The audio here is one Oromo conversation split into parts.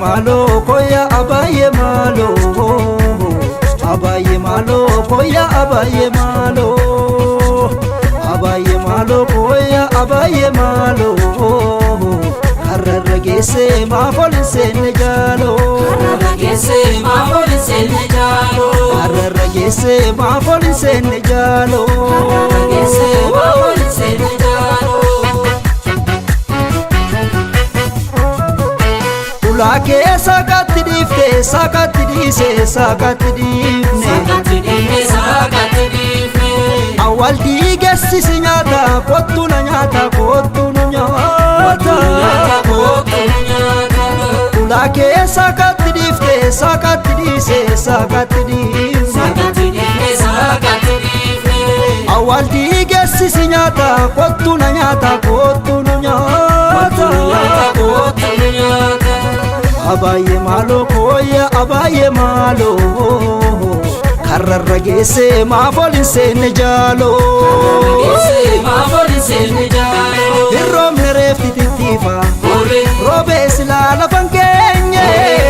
malo koya abaye malo, abaye malo koya abaye malo, abaye malo koya abaye malo. Arragese ma folse jalo, arragese ma folse jalo, arragese ma folse jalo, arragese ma folse jalo. Ulake sakati difte, sakati dise, sakati difne, sakati difne, sakati difne. Awal digesi sinyata, kotu na nyata, kotu na nyata. Ulake sakati difte, sakati dise, sakati difne, sakati difne, sakati difne. Awal digesi sinyata, kotu na nyata, kotu na nyata. Abaye malo koya abaye malo, karragese ma folse jalo, arragese ma folse jalo. Hirrom nerefti titifa, robe sila la fangenye,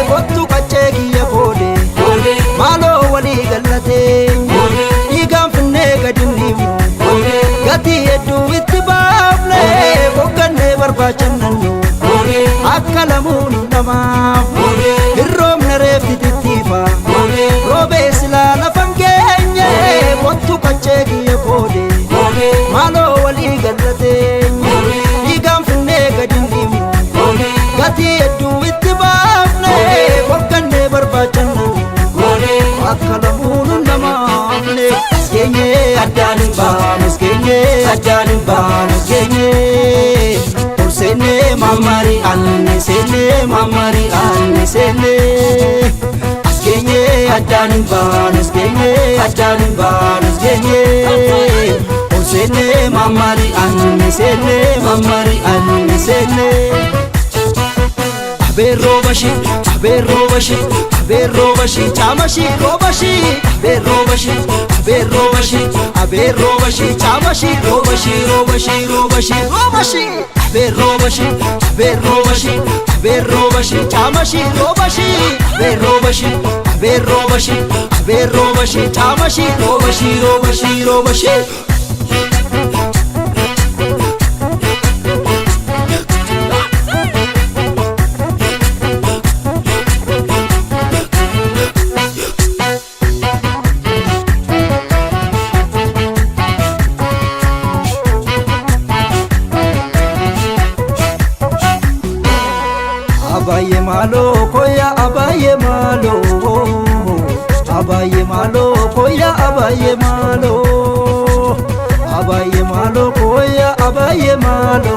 kotu kacheki ya kode, malo wali galate, igam finne gadinimu, gati edu itibable, bokane barbachananu. Akkalamun nama, hirrom nerefti titifa, robe sila la fangenye, kotu kacheki ya kode, malo wali galate, igam finne gadinimu, gati edu itibable, bokane barbachananu. Akkalamun nama, genye adan banus, genye adan banus, genye. Sene mamari anne, sene mamari anne, sene. Askenye adan banus, genye adan banus, genye. Sene mamari anne, sene mamari anne, sene. Abe robashi, abe robashi, abe robashi, chamashi robashi, abe robashi, abe robashi, abe robashi, chamashi robashi, robashi, robashi, robashi. Abe robashi, abe robashi, abe robashi, chamashi robashi, abe robashi, abe robashi, abe robashi, chamashi robashi, robashi, robashi. Abaye malo koya abaye malo, abaye malo koya abaye malo, abaye malo koya abaye malo.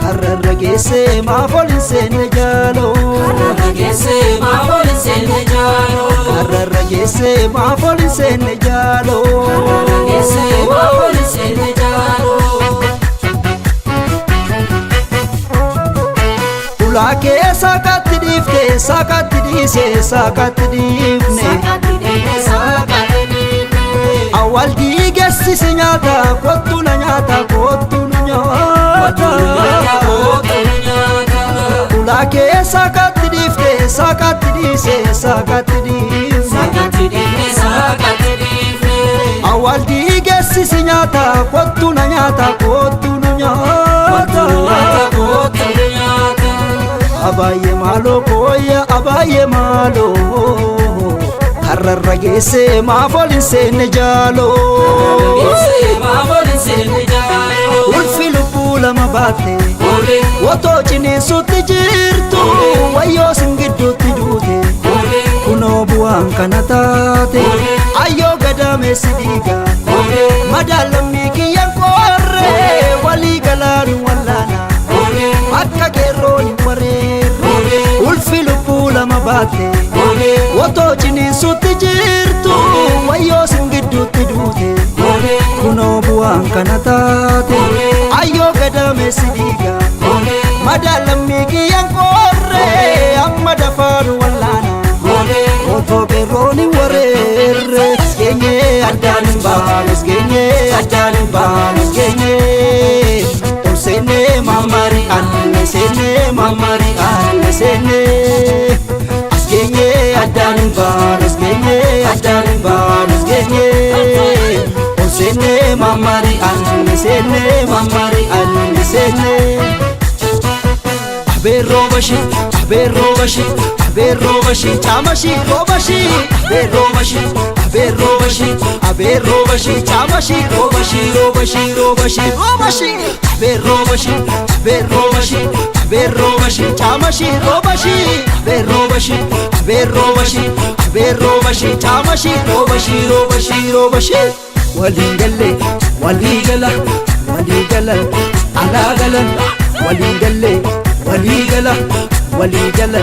Arragese ma folse jalo, arragese ma folse jalo, arragese ma folse jalo, arragese ma folse jalo. Ulake sakati difte, sakati dise, sakati difne, sakati difne, sakati difne. Awal digesi sinyata, kotu na nyata, kotu na nyata. Ulake sakati difte, sakati dise, sakati difne, sakati difne, sakati difne. Awal digesi sinyata, kotu na nyata, kotu na nyata. Abaye malo koya abaye malo, karragese ma folse jalo, arragese ma folse jalo. Ulfi lubula mabate, woto chini sutti jirtu, wayo singiddutti dute, kuno buwan kana taate, ayyo gadame sidiga, madalammi kiyyan qorre, wali galanu wallana, akka kerroni warre. Ulfi lubula mabate, woto chini sutti jirtu, wayo singiddutti dute, kuno buwan kana taate, ayyo gadame sidiga, madalammi kiyyan qorre, amma dafanu wallana, woto kerroni warre. Genye adan banus, genye adan banus, genye. Sene mamari anne, sene mamari anne, sene. mamari anne senne mamari anne senne Abe robashi chamashi robashi Abe robashi chamashi robashi Abe robashi chamashi robashi Abe robashi chamashi robashi Waligale ala galan waligale waligala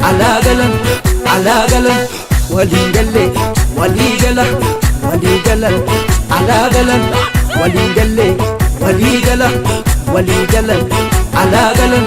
ala galan waligale ala galan waligale ala galan